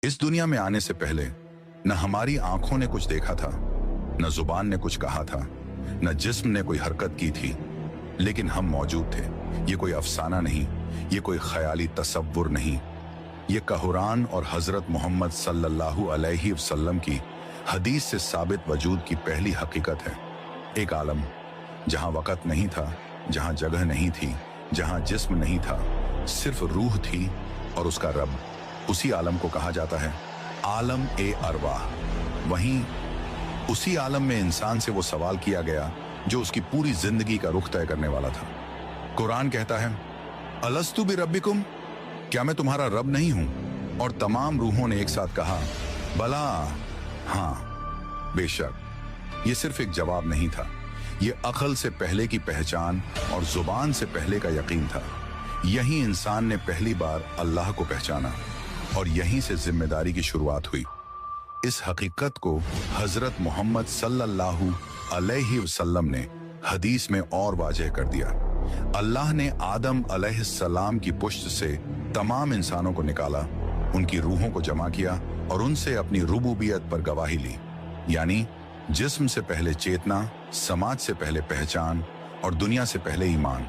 इस दुनिया में आने से पहले न हमारी आंखों ने कुछ देखा था, न जुबान ने कुछ कहा था, न जिस्म ने कोई हरकत की थी, लेकिन हम मौजूद थे। ये कोई अफसाना नहीं, ये कोई ख्याली तसव्वुर नहीं, ये कुरान और हजरत मोहम्मद सल्लल्लाहु अलैहि वसल्लम की हदीस से साबित वजूद की पहली हकीकत है। एक आलम जहां वक़्त नहीं था, जहां जगह नहीं थी, जहां जिस्म नहीं था, सिर्फ रूह थी और उसका रब। उसी आलम को कहा जाता है आलम ए अरवाह। वहीं उसी आलम में इंसान से वो सवाल किया गया जो उसकी पूरी जिंदगी का रुख तय करने वाला था। कुरान कहता है अलस्तु बि रब्बिकुम, क्या मैं तुम्हारा रब नहीं हूं? और तमाम रूहों ने एक साथ कहा बला, हाँ बेशक। ये सिर्फ एक जवाब नहीं था, ये अक्ल से पहले की पहचान और जुबान से पहले का यकीन था। यही इंसान ने पहली बार अल्लाह को पहचाना और यहीं से जिम्मेदारी की शुरुआत हुई। इस हकीकत को हजरत मोहम्मद सल्लल्लाहु अलैहि वसल्लम ने हदीस में और वाज़ेह कर दिया। अल्लाह ने आदम अलैहिस्सलाम की पुश्त से तमाम इंसानों को निकाला, उनकी रूहों को जमा किया और उनसे अपनी रुबूबियत पर गवाही ली। यानी जिस्म से पहले चेतना, समाज से पहले पहचान और दुनिया से पहले ईमान।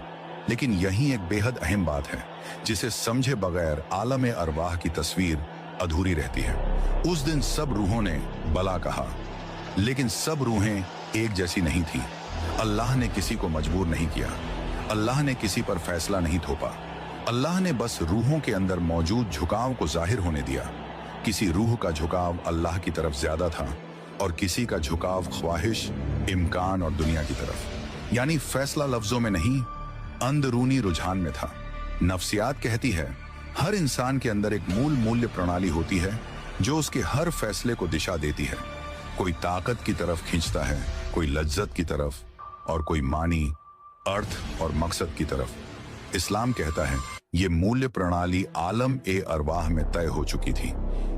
लेकिन यही एक बेहद अहम बात है जिसे समझे बगैर आलम अरवाह की तस्वीर अधूरी रहती है। उस दिन सब रूहों ने बला कहा, लेकिन सब रूहें एक जैसी नहीं थी। अल्लाह ने किसी को मजबूर नहीं किया, अल्लाह ने किसी पर फैसला नहीं थोपा। अल्लाह ने बस रूहों के अंदर मौजूद झुकाव को जाहिर होने दिया। किसी रूह का झुकाव अल्लाह की तरफ ज्यादा था और किसी का झुकाव ख्वाहिश, इम्कान और दुनिया की तरफ। यानी फैसला लफ्जों में नहीं, अंदरूनी रुझान में था। नफ्सियात कहती है हर इंसान के अंदर एक मूल्य प्रणाली होती है जो उसके हर फैसले को दिशा देती है। कोई ताकत की तरफ खींचता है, कोई लज्जत की तरफ और कोई मानी, अर्थ और मकसद की तरफ। इस्लाम कहता है ये मूल्य प्रणाली आलम ए अरवाह में तय हो चुकी थी।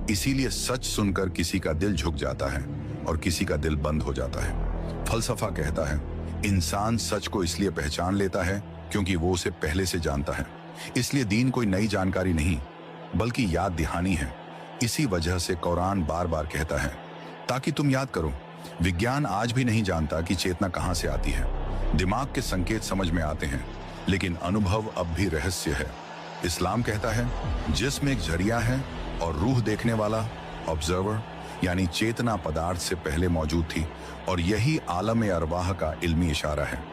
इसीलिए सच सुनकर किसी का दिल झुक जाता है और किसी का दिल बंद हो जाता है। फलसफा कहता है इंसान सच को इसलिए पहचान लेता है क्योंकि वो उसे पहले से जानता है। इसलिए दीन कोई नई जानकारी नहीं बल्कि याद दहानी है। इसी वजह से कुरान बार बार कहता है ताकि तुम याद करो। विज्ञान आज भी नहीं जानता कि चेतना कहां से आती है। दिमाग के संकेत समझ में आते हैं लेकिन अनुभव अब भी रहस्य है। इस्लाम कहता है जिस्म एक जरिया है और रूह देखने वाला, ऑब्जर्वर। यानी चेतना पदार्थ से पहले मौजूद थी और यही आलम अरवाह का इल्मी इशारा है।